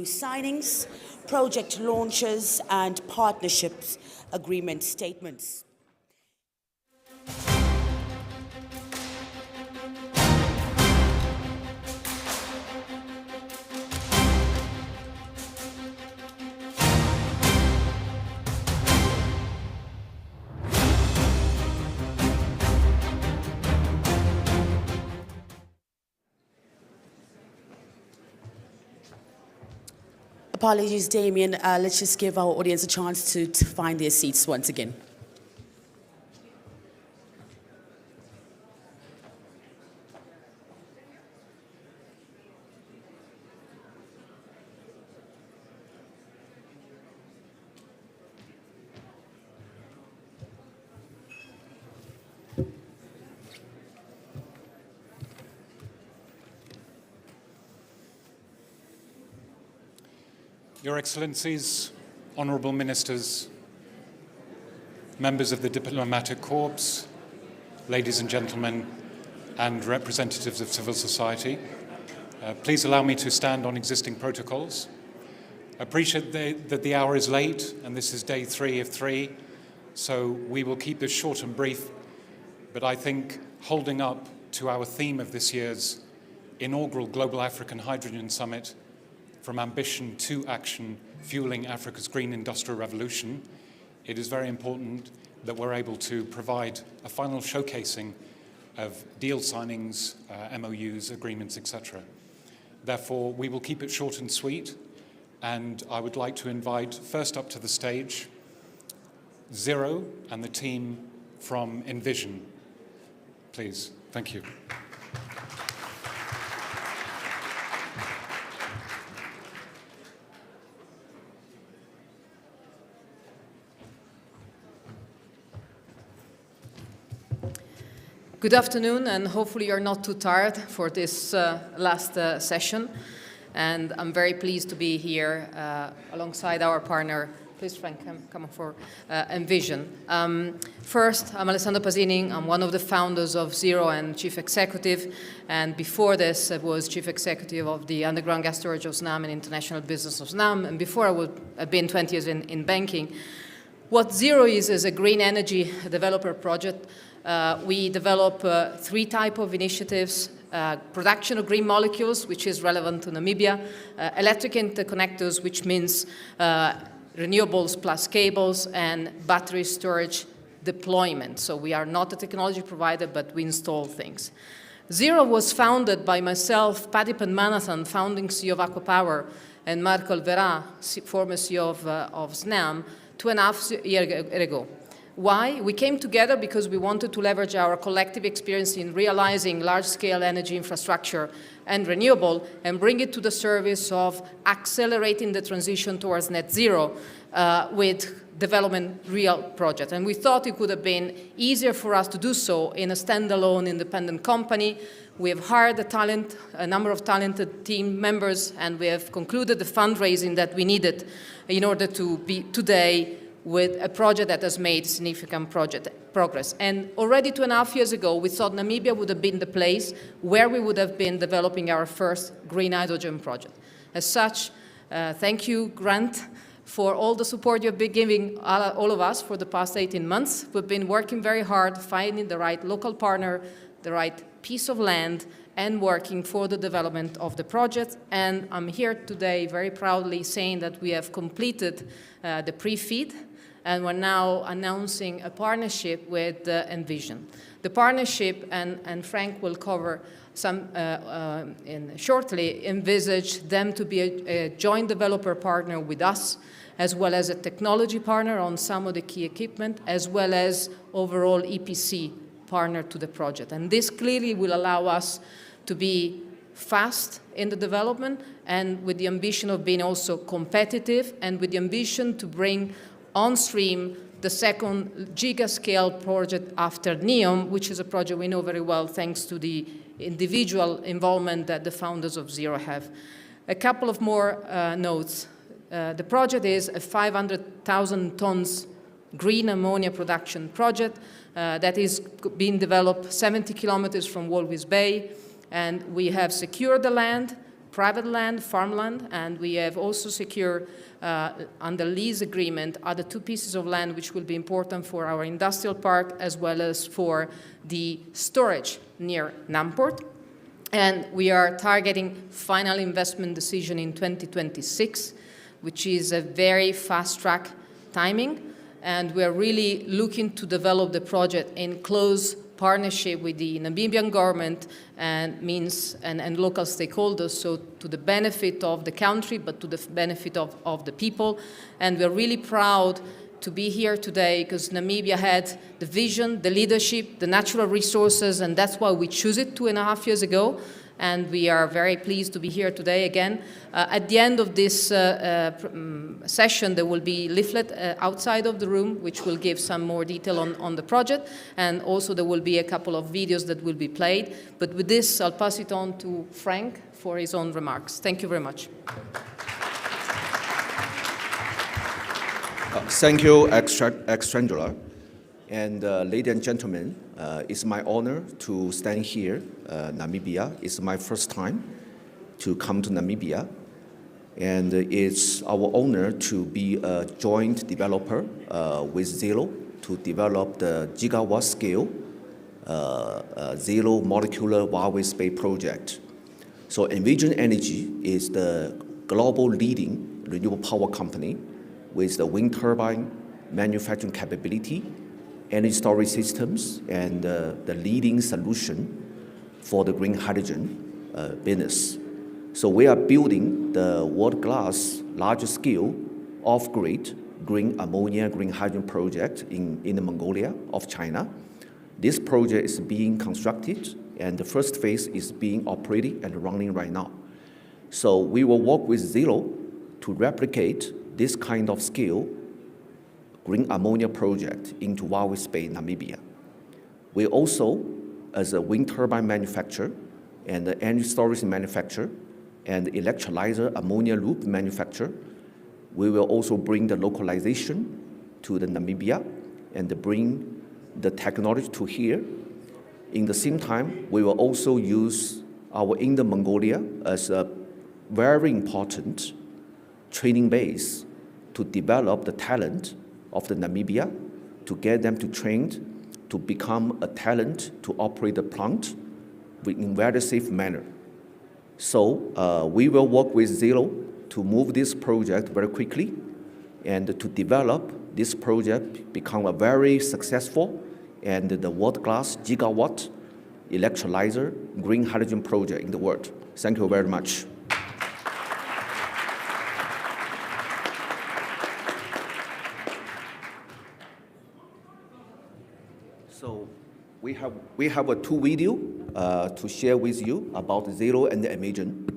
MOU signings, project launches, and partnerships agreement statements. Apologies, Damien. Let's just give our audience a chance to find their seats once again. Your Excellencies, Honourable Ministers, members of the Diplomatic Corps, ladies and gentlemen, and representatives of civil society, please allow me to stand on existing protocols. I appreciate that the hour is late and this is day 3 of 3, so we will keep this short and brief, but I think holding up to our theme of this year's inaugural Global African Hydrogen Summit, From Ambition to Action, Fueling Africa's Green Industrial Revolution, it is very important that we're able to provide a final showcasing of deal signings, MOUs, agreements, etc. Therefore, we will keep it short and sweet, and I would like to invite first up to the stage Zero and the team from Envision. Please. Thank you. Good afternoon, and hopefully you're not too tired for this last session. And I'm very pleased to be here alongside our partner. Please, Frank, come for Envision. First, I'm Alessandro Pasini. I'm one of the founders of Zero and Chief Executive. And before this, I was Chief Executive of the Underground Gas Storage of SNAM and International Business of SNAM. And before, I've been 20 years in banking. What Zero is a green energy developer project. We develop 3 types of initiatives: production of green molecules, which is relevant to Namibia, electric interconnectors, which means renewables plus cables, and battery storage deployment. So we are not a technology provider, but we install things. Zero was founded by myself, Paddy Padmanathan, founding CEO of Aqua Power, and Marco Alverà, former CEO of SNAM, 2.5 years ago. Why? We came together because we wanted to leverage our collective experience in realizing large-scale energy infrastructure and renewable and bring it to the service of accelerating the transition towards net zero with development real project. And we thought it could have been easier for us to do so in a standalone independent company. We have hired a number of talented team members, and we have concluded the fundraising that we needed in order to be today with a project that has made significant progress. And already 2.5 years ago, we thought Namibia would have been the place where we would have been developing our first green hydrogen project. As such, thank you, Grant, for all the support you've been giving all of us for the past 18 months. We've been working very hard, finding the right local partner, the right piece of land, and working for the development of the project. And I'm here today very proudly saying that we have completed the pre-FEED, and we're now announcing a partnership with Envision. The partnership, and Frank will cover some shortly, envisage them to be a joint developer partner with us, as well as a technology partner on some of the key equipment, as well as overall EPC partner to the project. And this clearly will allow us to be fast in the development, and with the ambition of being also competitive, and with the ambition to bring on stream the second giga-scale project after NEOM, which is a project we know very well thanks to the individual involvement that the founders of Zero have. A couple of more notes. The project is a 500,000 tons green ammonia production project that is being developed 70 kilometers from Walvis Bay, and we have secured the land. private land, farmland, and we have also secured under lease agreement other 2 pieces of land which will be important for our industrial park as well as for the storage near Namport. And we are targeting final investment decision in 2026, which is a very fast-track timing. And we are really looking to develop the project in close partnership with the Namibian government and local stakeholders, so to the benefit of the country, but to the benefit of the people. And we're really proud to be here today because Namibia had the vision, the leadership, the natural resources, and that's why we chose it 2.5 years ago. And we are very pleased to be here today again. At the end of this session, there will be a leaflet outside of the room, which will give some more detail on the project. And also there will be a couple of videos that will be played. But with this, I'll pass it on to Frank for his own remarks. Thank you very much. Thank you, Ex-Chancellor. And ladies and gentlemen, it's my honor to stand here, Namibia. It's my first time to come to Namibia. And it's our honor to be a joint developer with Zero to develop the gigawatt scale zero molecular Huawei space project. So Envision Energy is the global leading renewable power company with the wind turbine manufacturing capability, energy storage systems, and the leading solution for the green hydrogen business. So we are building the world-class, large-scale, off-grid green ammonia, green hydrogen project in Mongolia of China. This project is being constructed, and the first phase is being operated and running right now. So we will work with Zero to replicate this kind of scale green ammonia project into Huawei space, Namibia. We also, as a wind turbine manufacturer and the energy storage manufacturer and electrolyzer ammonia loop manufacturer, we will also bring the localization to the Namibia and bring the technology to here. In the same time, we will also use our Inner Mongolia as a very important training base to develop the talent of the Namibia, to get them to train, to become a talent to operate the plant in a very safe manner. So we will work with Zero to move this project very quickly and to develop this project, become a very successful and the world-class gigawatt electrolyzer green hydrogen project in the world. Thank you very much. So we have a 2 video to share with you about Zero and the Envision.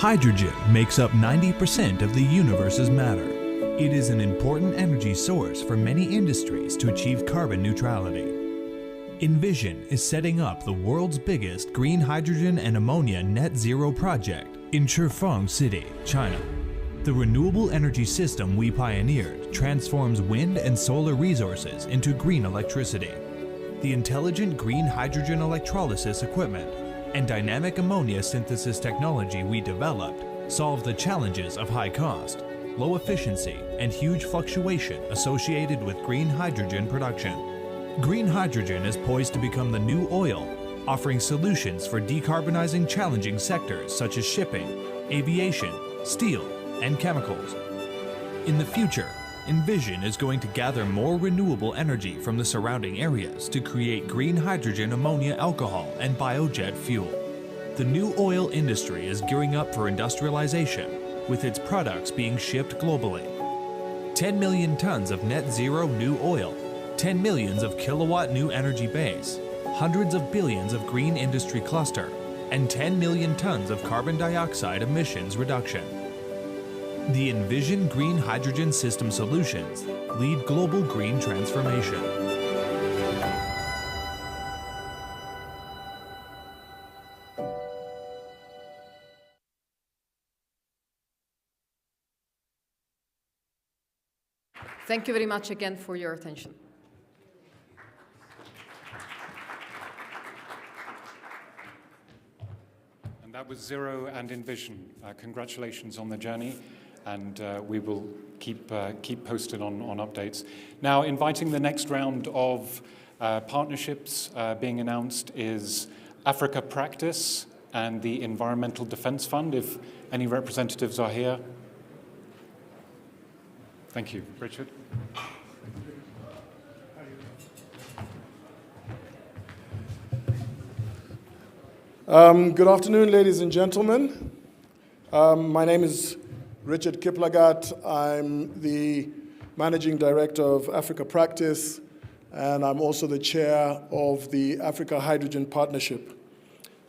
Hydrogen makes up 90% of the universe's matter. It is an important energy source for many industries to achieve carbon neutrality. Envision is setting up the world's biggest green hydrogen and ammonia net zero project in Chifeng City, China. The renewable energy system we pioneered transforms wind and solar resources into green electricity. The intelligent green hydrogen electrolysis equipment and dynamic ammonia synthesis technology we developed solve the challenges of high cost, low efficiency, and huge fluctuation associated with green hydrogen production. Green hydrogen is poised to become the new oil, offering solutions for decarbonizing challenging sectors such as shipping, aviation, steel, and chemicals. In the future, Envision is going to gather more renewable energy from the surrounding areas to create green hydrogen, ammonia, alcohol, and biojet fuel. The new oil industry is gearing up for industrialization, with its products being shipped globally. 10 million tons of net zero new oil, 10 millions of kilowatt new energy base, hundreds of billions of green industry cluster, and 10 million tons of carbon dioxide emissions reduction. The Envision Green Hydrogen System Solutions lead global green transformation. Thank you very much again for your attention. And that was Zero and Envision. Congratulations on the journey, and we will keep posted on updates. Now, inviting the next round of partnerships being announced is Africa Practice and the Environmental Defence Fund, if any representatives are here. Thank you. Richard? Good afternoon, ladies and gentlemen. My name is Richard Kiplagat. I'm the Managing Director of Africa Practice, and I'm also the Chair of the Africa Hydrogen Partnership.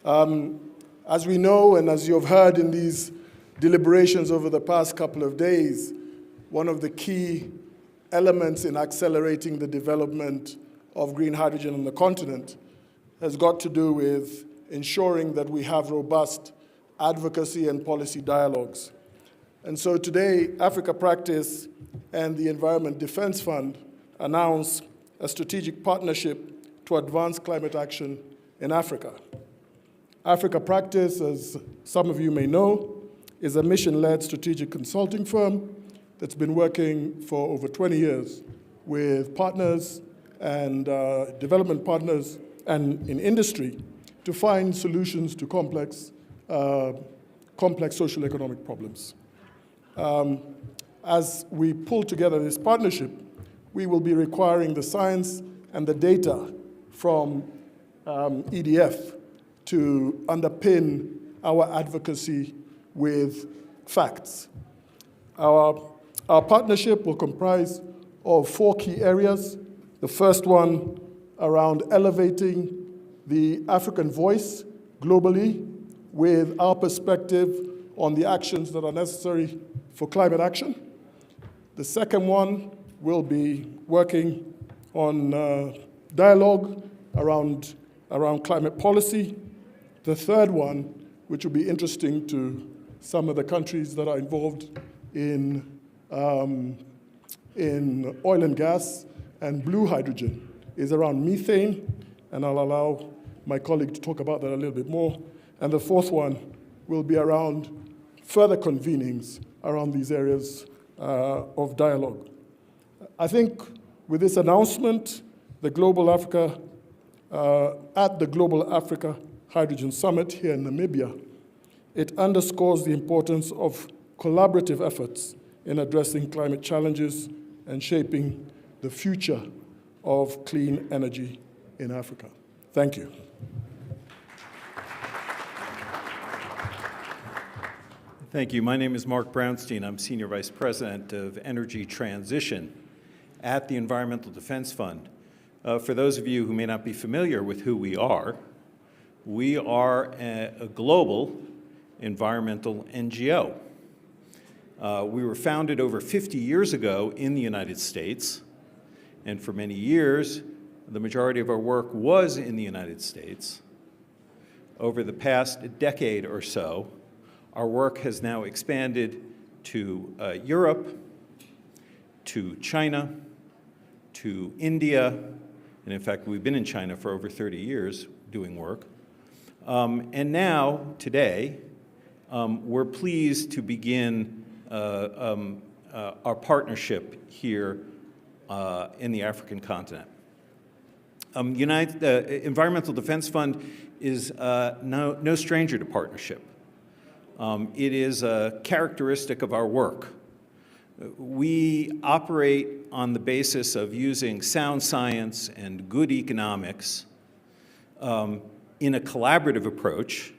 As we know, and as you have heard in these deliberations over the past couple of days, one of the key elements in accelerating the development of green hydrogen on the continent has got to do with ensuring that we have robust advocacy and policy dialogues. And so today, Africa Practice and the Environment Defence Fund announce a strategic partnership to advance climate action in Africa. Africa Practice, as some of you may know, is a mission-led strategic consulting firm that's been working for over 20 years with partners and development partners and in industry to find solutions to complex social economic problems. As we pull together this partnership, we will be requiring the science and the data from EDF to underpin our advocacy with facts. Our partnership will comprise of 4 key areas. The first one around elevating the African voice globally with our perspective on the actions that are necessary for climate action. The second one will be working on dialogue around climate policy. The third one, which will be interesting to some of the countries that are involved in oil and gas and blue hydrogen, is around methane, and I'll allow my colleague to talk about that a little bit more. And the fourth one will be around further convenings around these areas of dialogue. I think with this announcement, at the Global Africa Hydrogen Summit here in Namibia, it underscores the importance of collaborative efforts in addressing climate challenges and shaping the future of clean energy in Africa. Thank you. Thank you. My name is Mark Brownstein. I'm Senior Vice President of Energy Transition at the Environmental Defense Fund. For those of you who may not be familiar with who we are a global environmental NGO. We were founded over 50 years ago in the United States, and for many years, the majority of our work was in the United States. Over the past decade or so, our work has now expanded to Europe, to China, to India, and in fact, we've been in China for over 30 years doing work. And now, today, we're pleased to begin our partnership here in the African continent. The Environmental Defense Fund is no stranger to partnership. It is a characteristic of our work. We operate on the basis of using sound science and good economics in a collaborative approach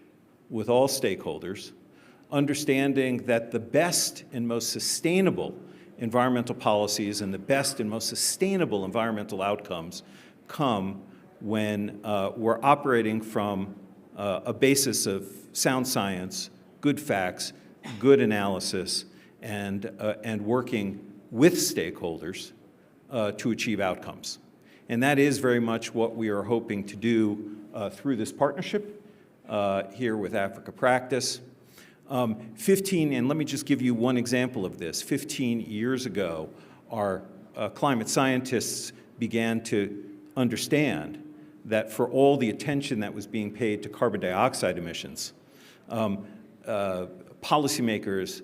with all stakeholders, understanding that the best and most sustainable environmental policies and the best and most sustainable environmental outcomes come when we're operating from a basis of sound science, good facts, good analysis, and working with stakeholders to achieve outcomes. And that is very much what we are hoping to do through this partnership here with Africa Practice. And let me just give you one example of this. 15 years ago, our climate scientists began to understand that for all the attention that was being paid to carbon dioxide emissions, policymakers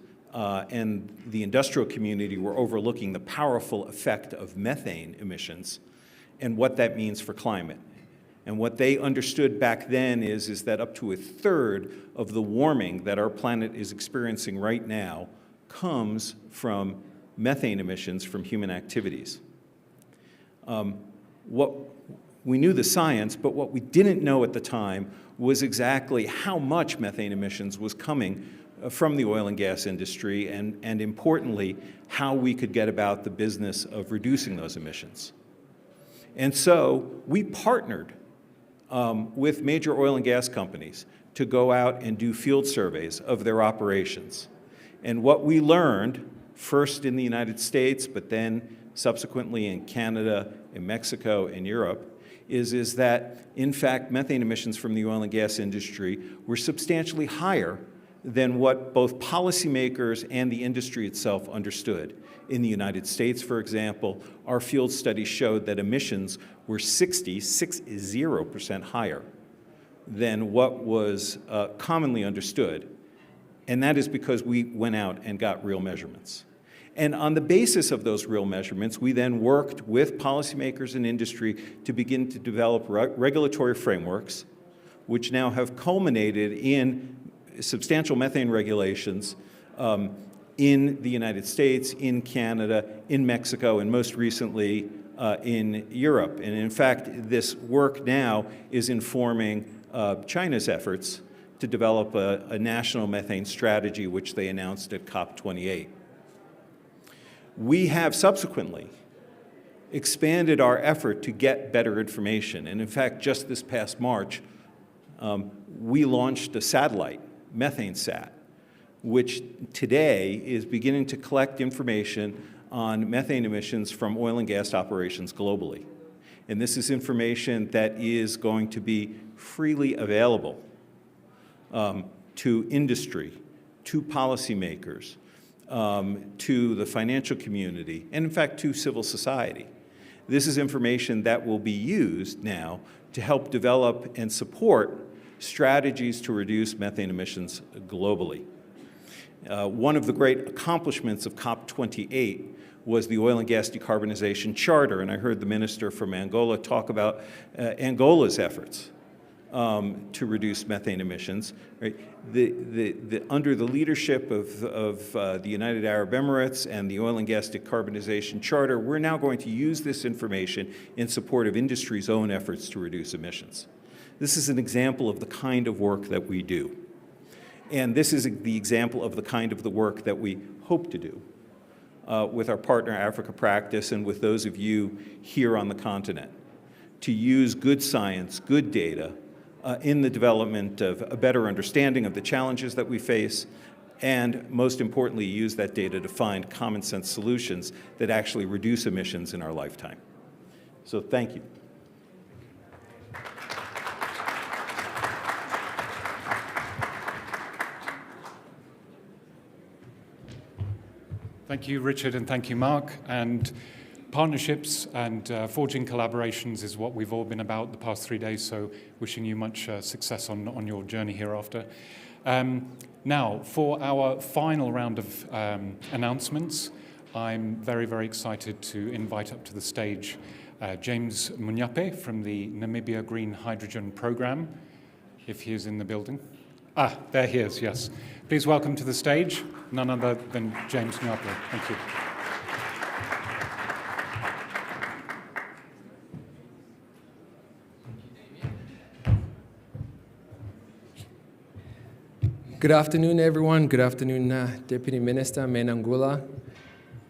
and the industrial community were overlooking the powerful effect of methane emissions and what that means for climate. And what they understood back then is that up to a third of the warming that our planet is experiencing right now comes from methane emissions from human activities. We knew the science, but what we didn't know at the time was exactly how much methane emissions was coming from the oil and gas industry, and importantly, how we could get about the business of reducing those emissions. And so we partnered with major oil and gas companies to go out and do field surveys of their operations. And what we learned, first in the United States, but then subsequently in Canada, in Mexico, in Europe, is that, in fact, methane emissions from the oil and gas industry were substantially higher than what both policymakers and the industry itself understood. In the United States, for example, our field study showed that emissions were 60% higher than what was commonly understood. And that is because we went out and got real measurements. And on the basis of those real measurements, we then worked with policymakers and industry to begin to develop regulatory frameworks, which now have culminated in substantial methane regulations in the United States, in Canada, in Mexico, and most recently in Europe. And in fact, this work now is informing China's efforts to develop a national methane strategy, which they announced at COP28. We have subsequently expanded our effort to get better information. And in fact, just this past March, we launched a satellite, MethaneSat, which today is beginning to collect information on methane emissions from oil and gas operations globally. And this is information that is going to be freely available to industry, to policymakers, to the financial community, and in fact to civil society. This is information that will be used now to help develop and support strategies to reduce methane emissions globally. One of the great accomplishments of COP28 was the Oil and Gas Decarbonization Charter, and I heard the minister from Angola talk about Angola's efforts to reduce methane emissions. Right? Under the leadership of the United Arab Emirates and the Oil and Gas Decarbonization Charter, we're now going to use this information in support of industry's own efforts to reduce emissions. This is an example of the kind of work that we do. And this is the example of the kind of the work that we hope to do with our partner Africa Practice and with those of you here on the continent, to use good science, good data, in the development of a better understanding of the challenges that we face, and most importantly, use that data to find common sense solutions that actually reduce emissions in our lifetime. So thank you. Thank you, Richard, and thank you, Mark. And partnerships and forging collaborations is what we've all been about the past 3 days, so wishing you much success on your journey hereafter. Now, for our final round of announcements, I'm very, very excited to invite up to the stage James Munyape from the Namibia Green Hydrogen Programme, if he is in the building. Ah, there he is, yes. Please welcome to the stage none other than James Munyape. Thank you. Good afternoon, everyone. Good afternoon, Deputy Minister Menangula.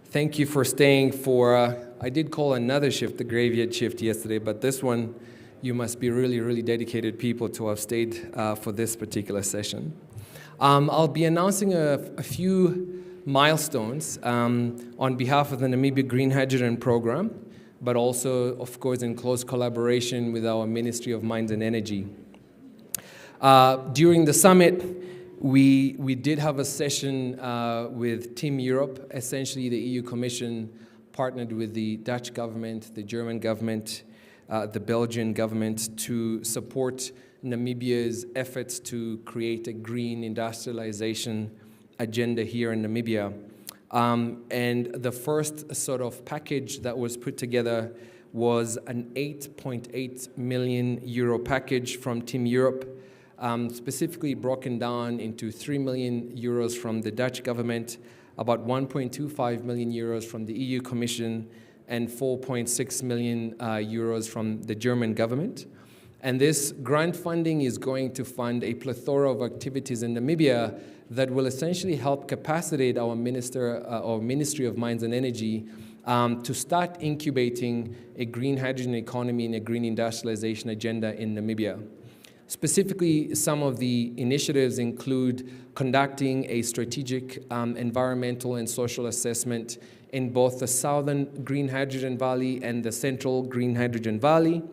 Thank you for staying for, I did call another shift, the graveyard shift yesterday, but this one, you must be really, really dedicated people to have stayed for this particular session. I'll be announcing a few milestones on behalf of the Namibia Green Hydrogen Program, but also, of course, in close collaboration with our Ministry of Mines and Energy. During the summit, we did have a session with Team Europe. Essentially, the EU Commission partnered with the Dutch government, the German government, the Belgian government to support Namibia's efforts to create a green industrialization agenda here in Namibia. And the first sort of package that was put together was an 8.8 million euro package from Team Europe, specifically broken down into 3 million euros from the Dutch government, about 1.25 million euros from the EU Commission, and 4.6 million euros from the German government. And this grant funding is going to fund a plethora of activities in Namibia that will essentially help capacitate our Ministry of Mines and Energy to start incubating a green hydrogen economy and a green industrialization agenda in Namibia. Specifically, some of the initiatives include conducting a strategic environmental and social assessment in both the Southern Green Hydrogen Valley and the Central Green Hydrogen Valley.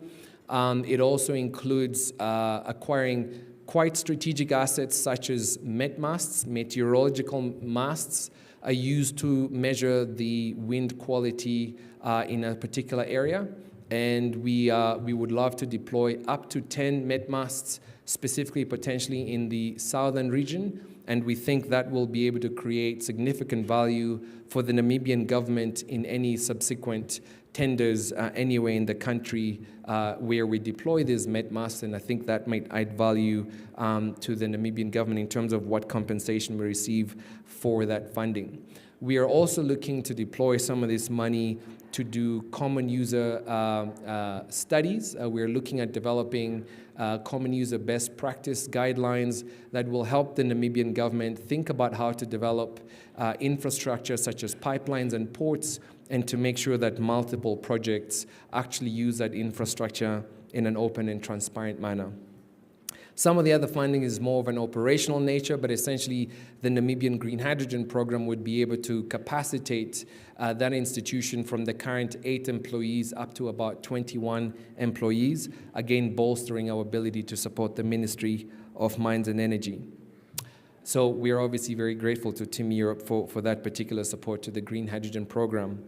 It also includes acquiring quite strategic assets such as met masts, meteorological masts, are used to measure the wind quality in a particular area. And we would love to deploy up to 10 met masts, specifically potentially in the southern region. And we think that will be able to create significant value for the Namibian government in any subsequent tenders anywhere in the country where we deploy these met masts. And I think that might add value to the Namibian government in terms of what compensation we receive for that funding. We are also looking to deploy some of this money to do common user studies. We're looking at developing common user best practice guidelines that will help the Namibian government think about how to develop infrastructure such as pipelines and ports, and to make sure that multiple projects actually use that infrastructure in an open and transparent manner. Some of the other funding is more of an operational nature, but essentially the Namibian Green Hydrogen Program would be able to capacitate that institution from the current 8 employees up to about 21 employees, again bolstering our ability to support the Ministry of Mines and Energy. So we are obviously very grateful to Team Europe for that particular support to the Green Hydrogen Program.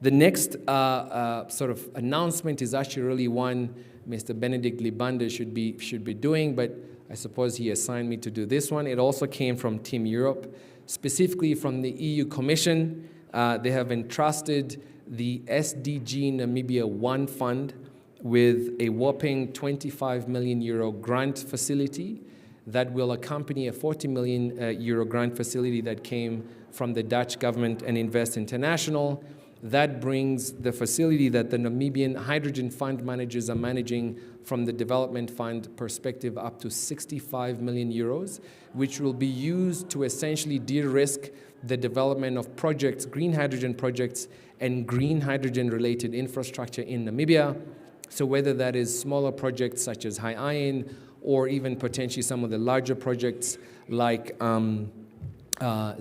The next sort of announcement is actually really one Mr. Benedict Libanda should be doing, but I suppose he assigned me to do this one. It also came from Team Europe, specifically from the EU Commission. They have entrusted the SDG Namibia 1 Fund with a whopping 25 million euro grant facility that will accompany a 40 million euro grant facility that came from the Dutch government and Invest International. That brings the facility that the Namibian Hydrogen Fund managers are managing from the development fund perspective up to 65 million euros, which will be used to essentially de-risk the development of projects, green hydrogen projects, and green hydrogen-related infrastructure in Namibia. So whether that is smaller projects such as high iron or even potentially some of the larger projects like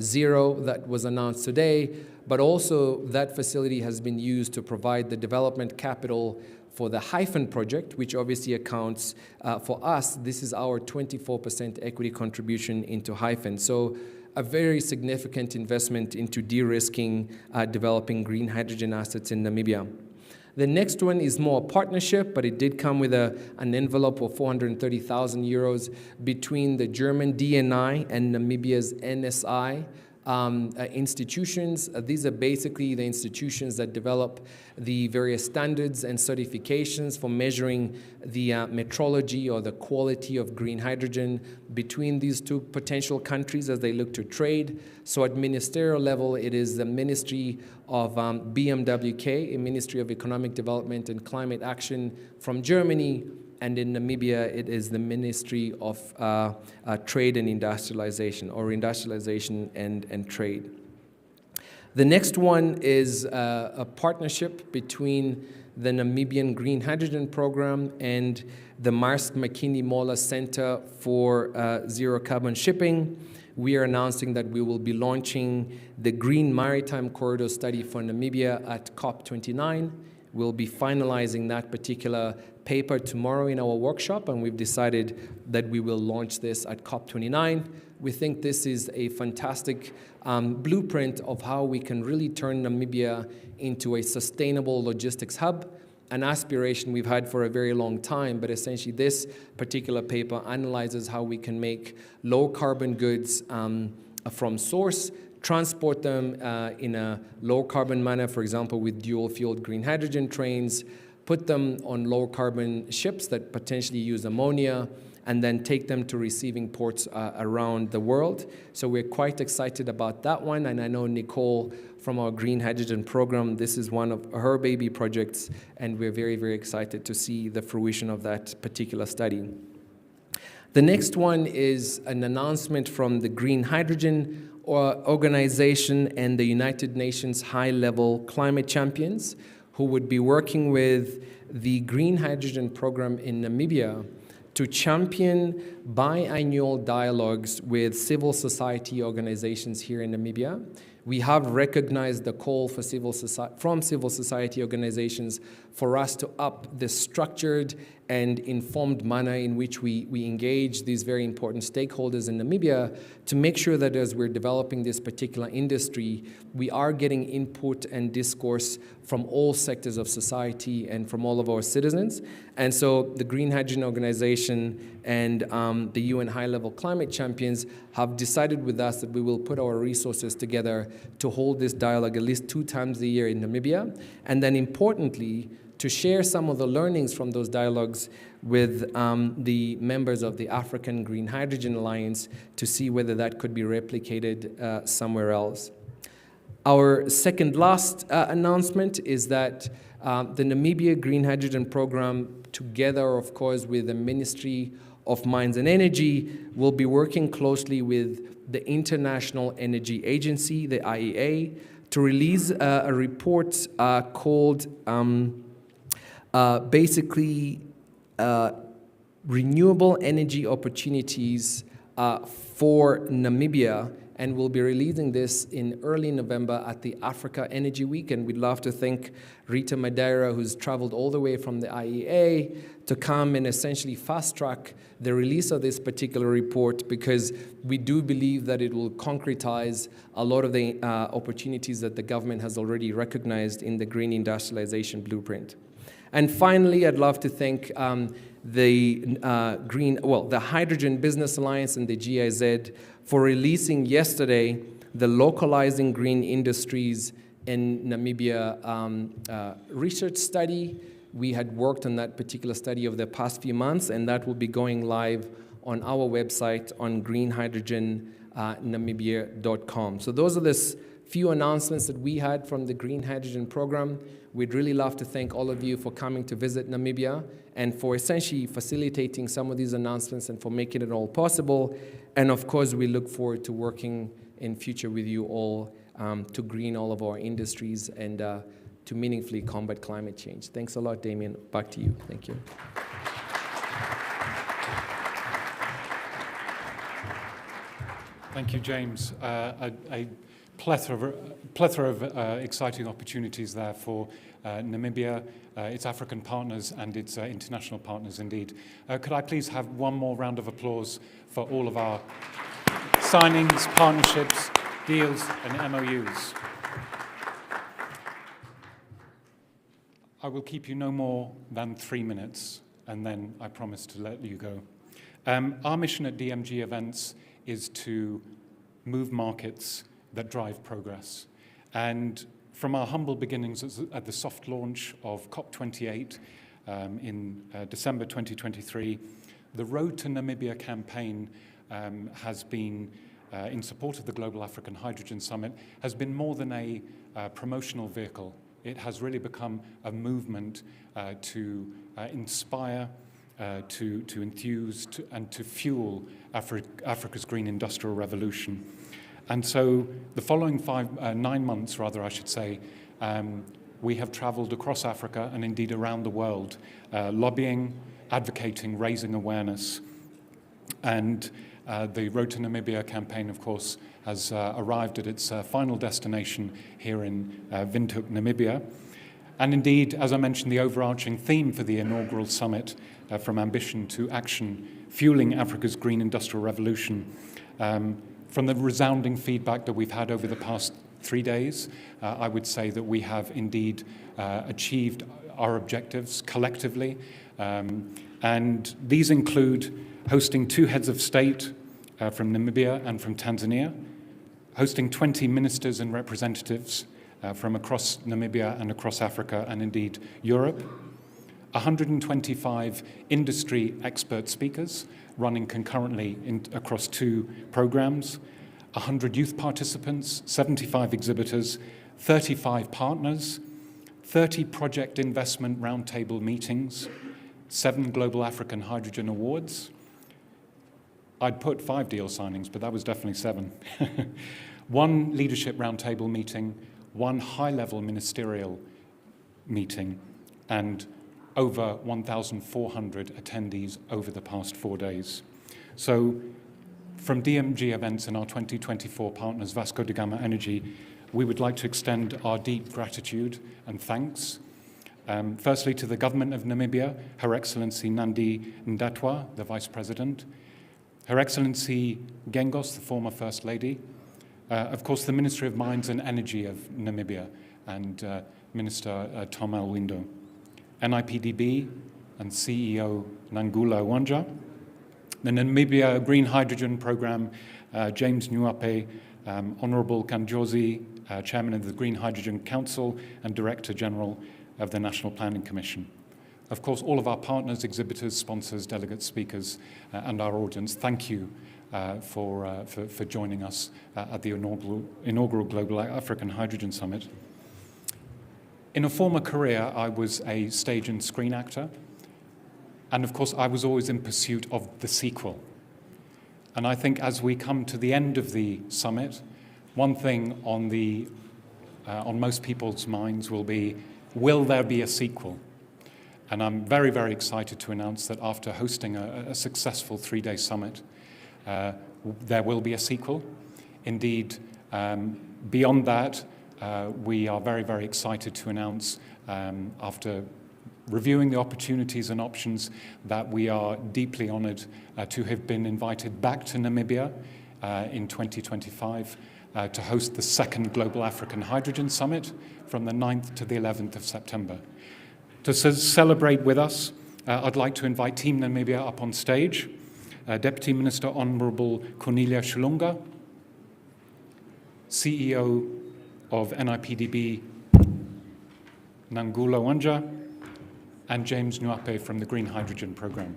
Zero that was announced today, but also that facility has been used to provide the development capital for the Hyphen project, which obviously accounts for us. This is our 24% equity contribution into Hyphen. So a very significant investment into de-risking developing green hydrogen assets in Namibia. The next one is more a partnership, but it did come with an envelope of 430,000 euros between the German DNI and Namibia's NSI institutions. These are basically the institutions that develop the various standards and certifications for measuring the metrology or the quality of green hydrogen between these two potential countries as they look to trade. So at ministerial level, it is the Ministry of BMWK, a Ministry of Economic Development and Climate Action from Germany, and in Namibia, it is the Ministry of Trade and Industrialization, or Industrialization and Trade. The next one is a partnership between the Namibian Green Hydrogen Program and the Maersk Mckinney Moller Center for Zero Carbon Shipping. We are announcing that we will be launching the Green Maritime Corridor Study for Namibia at COP29. We'll be finalizing that particular paper tomorrow in our workshop, and we've decided that we will launch this at COP29. We think this is a fantastic blueprint of how we can really turn Namibia into a sustainable logistics hub, an aspiration we've had for a very long time, but essentially this particular paper analyzes how we can make low carbon goods from source, transport them in a low carbon manner, for example, with dual fueled green hydrogen trains, put them on low carbon ships that potentially use ammonia, and then take them to receiving ports around the world. So we're quite excited about that one, and I know Nicole from our Green Hydrogen program, this is one of her baby projects, and we're very, very excited to see the fruition of that particular study. The next one is an announcement from the Green Hydrogen Organization and the United Nations High-Level Climate Champions, who would be working with the Green Hydrogen program in Namibia to champion biannual dialogues with civil society organizations here in Namibia. We have recognized the call for from civil society organizations for us to up the structured and informed manner in which we engage these very important stakeholders in Namibia to make sure that as we're developing this particular industry, we are getting input and discourse from all sectors of society and from all of our citizens. And so the Green Hydrogen Organization and the UN High-Level Climate Champions have decided with us that we will put our resources together to hold this dialogue at least 2 times a year in Namibia, and then importantly, to share some of the learnings from those dialogues with the members of the African Green Hydrogen Alliance to see whether that could be replicated somewhere else. Our second last announcement is that the Namibia Green Hydrogen Program, together of course with the Ministry of Mines and Energy, will be working closely with the International Energy Agency, the IEA, to release a report called basically renewable energy opportunities for Namibia, and we'll be releasing this in early November at the Africa Energy Week. And we'd love to thank Rita Madeira, who's traveled all the way from the IEA to come and essentially fast-track the release of this particular report, because we do believe that it will concretize a lot of the opportunities that the government has already recognized in the Green Industrialization Blueprint. And finally, I'd love to thank the Hydrogen Business Alliance and the GIZ for releasing yesterday the Localizing Green Industries in Namibia research study. We had worked on that particular study over the past few months, and that will be going live on our website on greenhydrogennamibia.com. So those are the few announcements that we had from the Green Hydrogen Program. We'd really love to thank all of you for coming to visit Namibia and for essentially facilitating some of these announcements and for making it all possible. And of course, we look forward to working in future with you all to green all of our industries and to meaningfully combat climate change. Thanks a lot, Damien. Back to you. Thank you. Thank you, James. A plethora of exciting opportunities there for Namibia, its African partners, and its international partners indeed. Could I please have one more round of applause for all of our signings, partnerships, deals, and MOUs? I will keep you no more than 3 minutes, and then I promise to let you go. Our mission at DMG Events is to move markets that drive progress. And from our humble beginnings at the soft launch of COP28 in December 2023, the Road to Namibia campaign has been, in support of the Global African Hydrogen Summit, has been more than a promotional vehicle. It has really become a movement to inspire, to enthuse, and to fuel Africa's green industrial revolution. And so the following 9 months, rather, I should say, we have traveled across Africa and indeed around the world, lobbying, advocating, raising awareness. And the Road to Namibia campaign, of course, has arrived at its final destination here in Windhoek, Namibia. And indeed, as I mentioned, the overarching theme for the inaugural summit, From Ambition to Action, Fueling Africa's Green Industrial Revolution. From the resounding feedback that we've had over the past 3 days, I would say that we have indeed achieved our objectives collectively. And these include hosting 2 heads of state from Namibia and from Tanzania, hosting 20 ministers and representatives from across Namibia and across Africa and indeed Europe, 125 industry expert speakers running concurrently across 2 programs, 100 youth participants, 75 exhibitors, 35 partners, 30 project investment roundtable meetings, 7 Global African Hydrogen Awards. I'd put 5 deal signings, but that was definitely 7. 1 leadership roundtable meeting, 1 high-level ministerial meeting, and over 1,400 attendees over the past 4 days. So from DMG Events and our 2024 partners, Vasco da Gama Energy, we would like to extend our deep gratitude and thanks. Firstly, to the government of Namibia, Her Excellency Nandi Ndaitwah, the Vice President, Her Excellency Gengos, the former First Lady, of course, the Ministry of Mines and Energy of Namibia, and Minister Tom Alwindo, NIPDB and CEO Nangula Wanja, the Namibia Green Hydrogen Program, James Nwape, Honorable Kanjozi, Chairman of the Green Hydrogen Council and Director General of the National Planning Commission. Of course, all of our partners, exhibitors, sponsors, delegates, speakers, and our audience, thank you for joining us at the inaugural Global African Hydrogen Summit. In a former career, I was a stage and screen actor, and of course, I was always in pursuit of the sequel. And I think as we come to the end of the summit, one thing on most people's minds will be, will there be a sequel? And I'm very, very excited to announce that after hosting a successful 3-day summit, there will be a sequel. Indeed, beyond that, we are very, very excited to announce, after reviewing the opportunities and options, that we are deeply honored to have been invited back to Namibia in 2025 to host the 2nd Global African Hydrogen Summit from the 9th to the 11th of September. To celebrate with us, I'd like to invite Team Namibia up on stage. Deputy Minister Honorable Cornelia Shilunga, CEO of NIPDB Nangula Wanja, and James Nwape from the Green Hydrogen Program.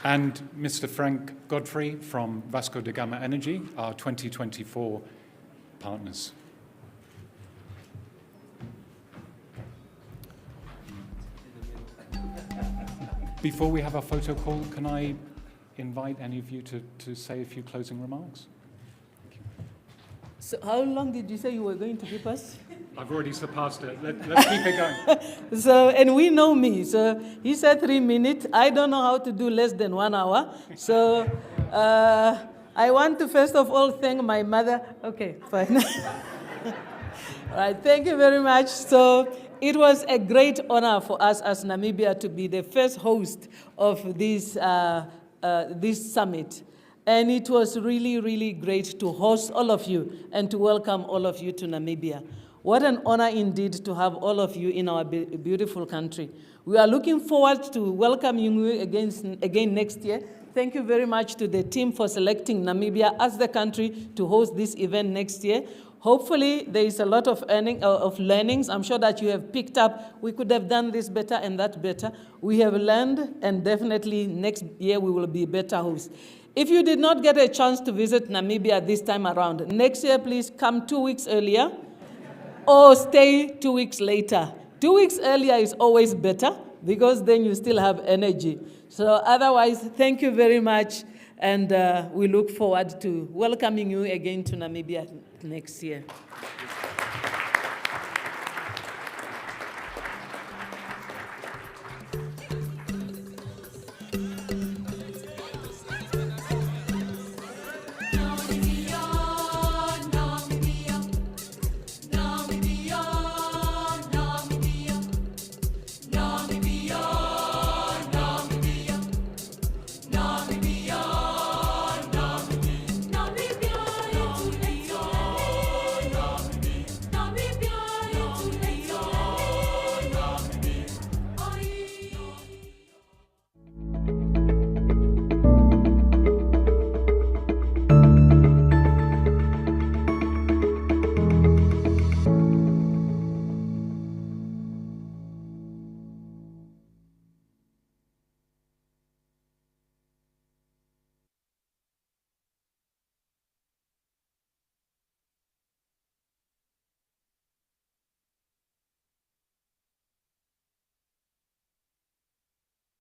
And Mr. Frank Godfrey from Vasco da Gama Energy, our 2024 partners. Before we have our photo call, can I invite any of you to say a few closing remarks? So how long did you say you were going to give us? I've already surpassed it. Let's keep it going. So, and we know me. So he said 3 minutes. I don't know how to do less than 1 hour. So I want to first of all thank my mother. Okay, fine. All right, thank you very much. So it was a great honor for us as Namibia to be the first host of this summit. And it was really, really great to host all of you and to welcome all of you to Namibia. What an honor indeed to have all of you in our beautiful country. We are looking forward to welcoming you again next year. Thank you very much to the team for selecting Namibia as the country to host this event next year. Hopefully, there is a lot of learnings. I'm sure that you have picked up, we could have done this better and that better. We have learned, and definitely next year we will be better hosts. If you did not get a chance to visit Namibia this time around, next year please come 2 weeks earlier or stay 2 weeks later. 2 weeks earlier is always better because then you still have energy. So otherwise, thank you very much, and we look forward to welcoming you again to Namibia next year.